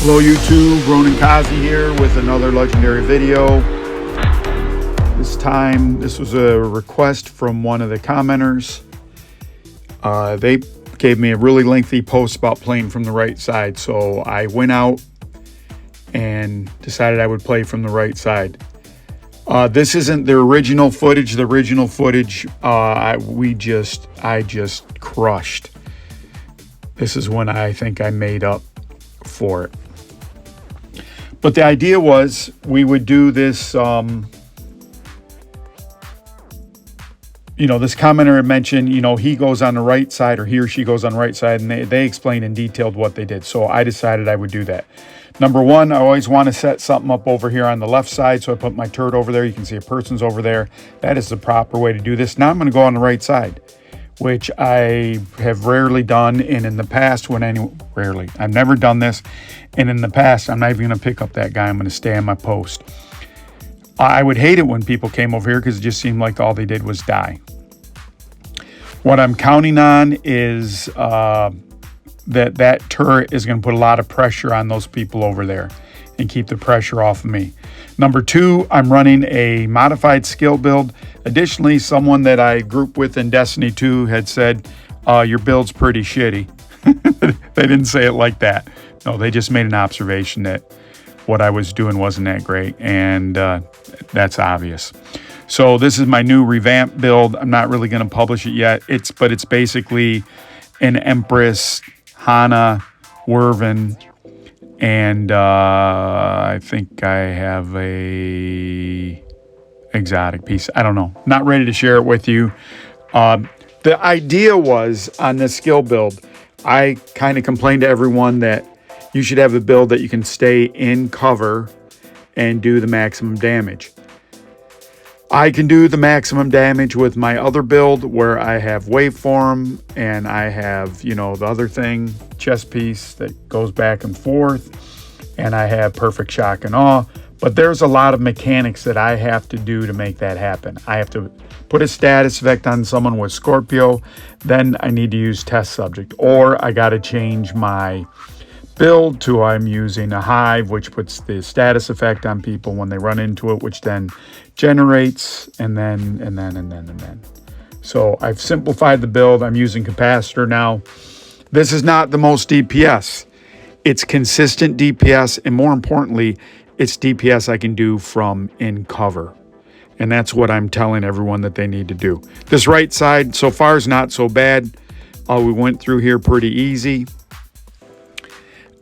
Hello YouTube, Ronin Kazi here with another legendary video. This time, this was a request from one of the commenters. They gave me a really lengthy post about playing from the right side, so I went out and decided I would play from the right side. This isn't the original footage. The original footage, I just crushed. This is when I think I made up for it. But the idea was we would do this, this commenter had mentioned, he goes on the right side or he or she goes on the right side, and they explained in detail what they did. So I decided I would do that. Number one, I always want to set something up over here on the left side. So I put my turret over there. You can see a person's over there. That is the proper way to do this. Now I'm going to go on the right side, which I have rarely done. And in the past, I've never done this. And in the past, I'm not even going to pick up that guy. I'm going to stay on my post. I would hate it when people came over here because it just seemed like all they did was die. What I'm counting on is that turret is going to put a lot of pressure on those people over there and keep the pressure off of me. Number two, I'm running a modified skill build. Additionally, someone that I grouped with in Destiny 2 had said, your build's pretty shitty. They didn't say it like that. No, they just made an observation that what I was doing wasn't that great, and that's obvious. So this is my new revamped build. I'm not really going to publish it yet. But it's basically an Empress, Hana, Werven, and I think I have a exotic piece. I don't know. Not ready to share it with you. The idea was on this skill build, I kind of complained to everyone that you should have a build that you can stay in cover and do the maximum damage. I can do the maximum damage with my other build where I have waveform and I have, the other thing, chest piece that goes back and forth, and I have perfect shock and awe. But there's a lot of mechanics that I have to do to make that happen. I have to put a status effect on someone with Scorpio, then I need to use test subject, or I got to change my build to I'm using a hive, which puts the status effect on people when they run into it, which then generates and then. So I've simplified the build. I'm using capacitor now. This is not the most DPS. It's consistent DPS, and more importantly, it's DPS I can do from in cover. And that's what I'm telling everyone that they need to do. This right side so far is not so bad. We went through here pretty easy.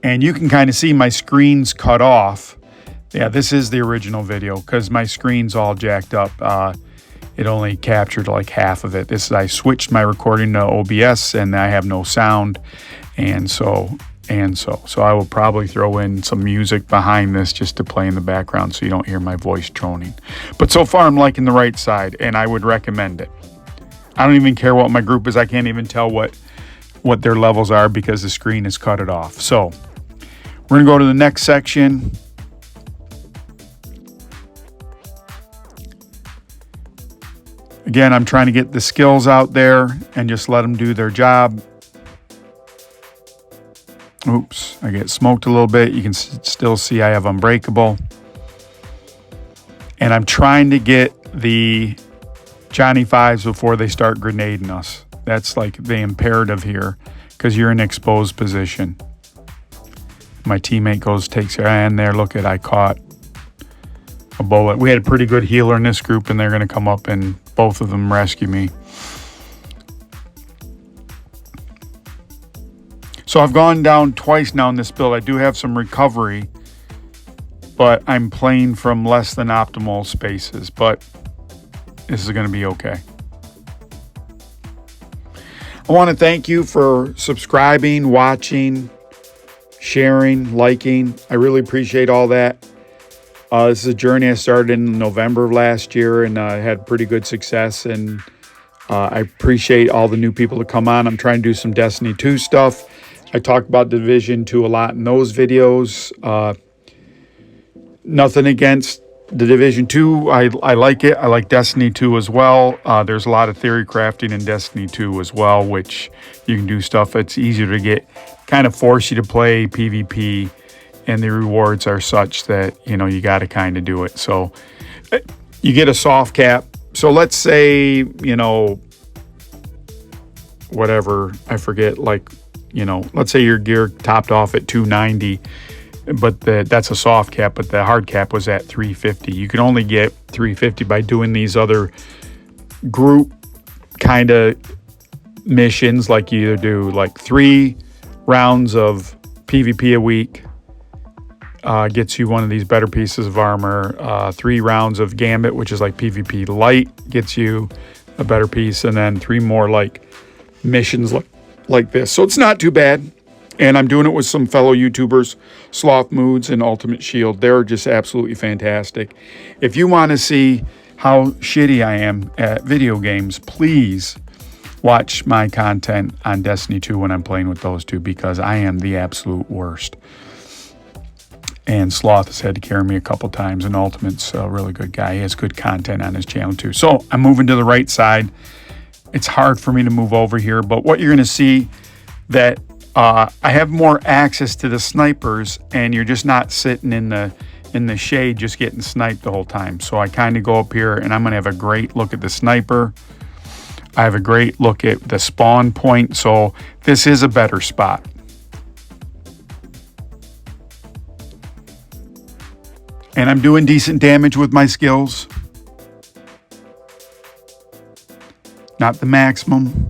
And you can kind of see my screen's cut off. Yeah, this is the original video because my screen's all jacked up. It only captured like half of it. I switched my recording to OBS and I have no sound. So I will probably throw in some music behind this just to play in the background so you don't hear my voice droning. But so far I'm liking the right side and I would recommend it. I don't even care what my group is. I can't even tell what their levels are because the screen has cut it off. So we're going to go to the next section. Again, I'm trying to get the skills out there and just let them do their job. Oops, I get smoked a little bit. You can still see I have Unbreakable. And I'm trying to get the Johnny Fives before they start grenading us. That's like the imperative here because you're in exposed position. My teammate takes her hand there. Look at, I caught a bullet. We had a pretty good healer in this group, and they're going to come up and both of them rescue me. So I've gone down twice now in this build. I do have some recovery, but I'm playing from less than optimal spaces, but this is going to be okay. I want to thank you for subscribing, watching, sharing, liking. I really appreciate all that. This is a journey I started in November of last year, and I had pretty good success, and I appreciate all the new people that come on. I'm trying to do some Destiny 2 stuff. I talked about Division 2 a lot in those videos. Nothing against the Division 2. I like it. I like Destiny 2 as well. There's a lot of theory crafting in Destiny 2 as well, which you can do stuff. It's easier to get, kind of force you to play PvP and the rewards are such that, you know, you got to kind of do it. So you get a soft cap. So let's say, you know, whatever, I forget, like, you know, let's say your gear topped off at 290, but that's a soft cap, but the hard cap was at 350. You can only get 350 by doing these other group kind of missions, like you either do like 3 rounds of PvP a week, gets you one of these better pieces of armor, 3 rounds of Gambit, which is like PvP light, gets you a better piece, and then 3 more like missions like this. So it's not too bad. And I'm doing it with some fellow YouTubers, Sloth Moods and Ultimate Shield. They're just absolutely fantastic. If you want to see how shitty I am at video games, please watch my content on Destiny 2 when I'm playing with those two, because I am the absolute worst. And Sloth has had to carry me a couple times, and Ultimate's a really good guy. He has good content on his channel too. So I'm moving to the right side. It's hard for me to move over here, but what you're going to see that I have more access to the snipers, and you're just not sitting in the shade just getting sniped the whole time. So I kind of go up here, and I'm going to have a great look at the sniper. I have a great look at the spawn point, so this is a better spot. And I'm doing decent damage with my skills. Not the maximum.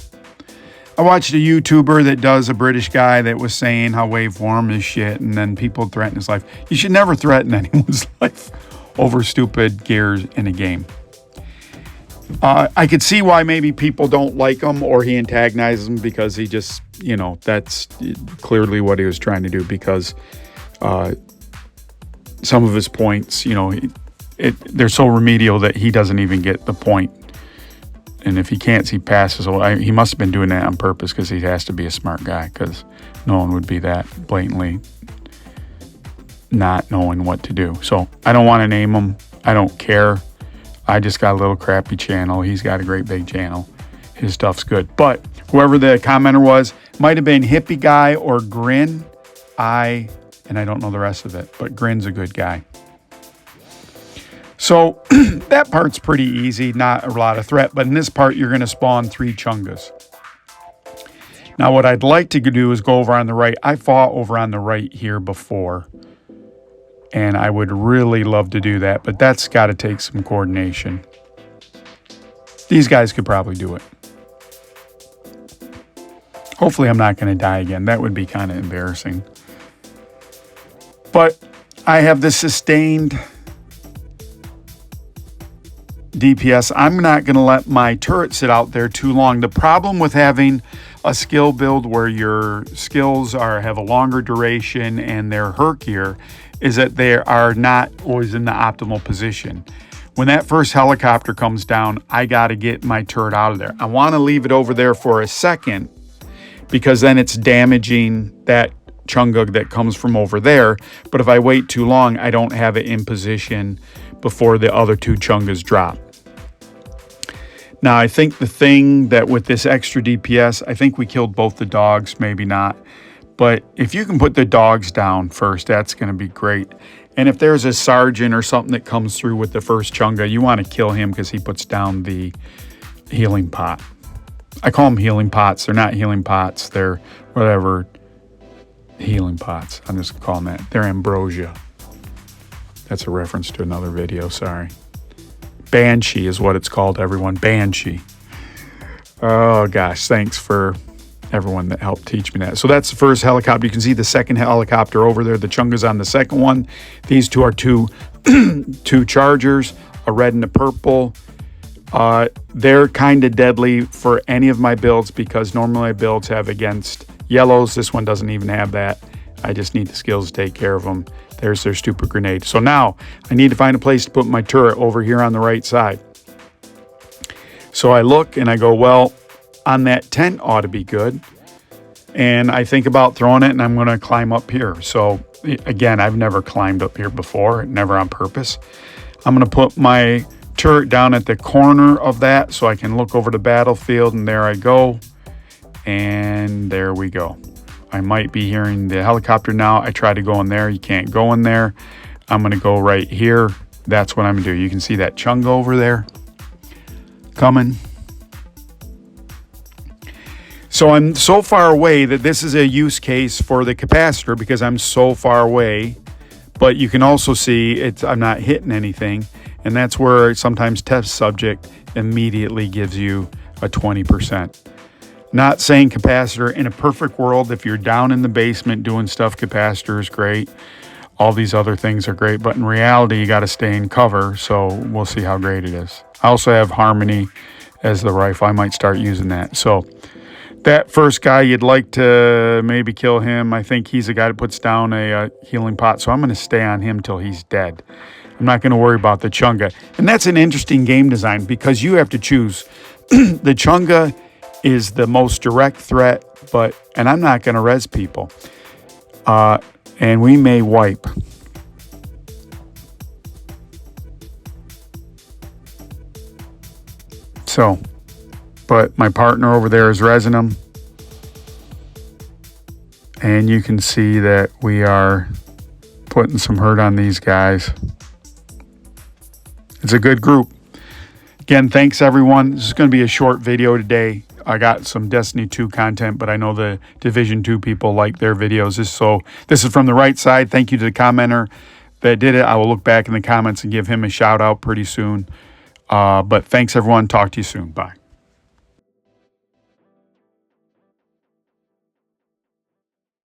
I watched a YouTuber that does, a British guy, that was saying how waveform is shit, and then people threaten his life. You should never threaten anyone's life over stupid gears in a game. I could see why maybe people don't like him, or he antagonizes them, because he just, you know, that's clearly what he was trying to do, because some of his points, you know, they're so remedial that he doesn't even get the point. And if he can't see passes, he must have been doing that on purpose, because he has to be a smart guy, because no one would be that blatantly not knowing what to do. So I don't want to name him. I don't care. I just got a little crappy channel. He's got a great big channel. His stuff's good. But whoever the commenter was, might have been Hippie Guy or Grin. And I don't know the rest of it, but Grin's a good guy. So that part's pretty easy, not a lot of threat, but in this part, you're going to spawn 3 Chungas. Now, what I'd like to do is go over on the right. I fought over on the right here before, and I would really love to do that, but that's got to take some coordination. These guys could probably do it. Hopefully, I'm not going to die again. That would be kind of embarrassing. But I have the sustained DPS. I'm not going to let my turret sit out there too long. The problem with having a skill build where your skills have a longer duration and they're herkier is that they are not always in the optimal position. When that first helicopter comes down, I got to get my turret out of there. I want to leave it over there for a second, because then it's damaging that Chunga that comes from over there. But if I wait too long, I don't have it in position before the other 2 Chungas drop. Now, I think the thing that with this extra DPS, I think we killed both the dogs, maybe not. But if you can put the dogs down first, that's going to be great. And if there's a sergeant or something that comes through with the first Chunga, you want to kill him, because he puts down the healing pot. I call them healing pots. They're not healing pots. They're whatever healing pots. I'm just calling that. They're ambrosia. That's a reference to another video, sorry. Banshee is what it's called, everyone. Banshee. Oh, gosh. Thanks for everyone that helped teach me that. So that's the first helicopter. You can see the second helicopter over there. The Chunga's on the second one. These 2 are 2 Chargers, a red and a purple. They're kind of deadly for any of my builds, because normally my builds have against yellows. This one doesn't even have that. I just need the skills to take care of them. There's their stupid grenade. So now I need to find a place to put my turret over here on the right side. So I look and I go, well, on that tent ought to be good. And I think about throwing it, and I'm going to climb up here. So again, I've never climbed up here before, never on purpose. I'm going to put my turret down at the corner of that so I can look over the battlefield, and there I go. And there we go. I might be hearing the helicopter now. I try to go in there. You can't go in there. I'm going to go right here. That's what I'm going to do. You can see that chunga over there coming. So I'm so far away that this is a use case for the capacitor because I'm so far away. But you can also see I'm not hitting anything. And that's where sometimes test subject immediately gives you a 20%. Not saying capacitor in a perfect world, if you're down in the basement doing stuff, capacitor is great. All these other things are great, but in reality, you got to stay in cover. So we'll see how great it is. I also have Harmony as the rifle. I might start using that. So that first guy, you'd like to maybe kill him. I think he's a guy that puts down a healing pot. So I'm going to stay on him till he's dead. I'm not going to worry about the Chunga. And that's an interesting game design because you have to choose. The Chunga is the most direct threat, and I'm not going to res people. And we may wipe. So, but my partner over there is resing them. And you can see that we are putting some hurt on these guys. It's a good group. Again, thanks everyone. This is going to be a short video today. I got some Destiny 2 content, but I know the Division 2 people like their videos. This is from the right side. Thank you to the commenter that did it. I will look back in the comments and give him a shout out pretty soon. But thanks everyone. Talk to you soon. Bye.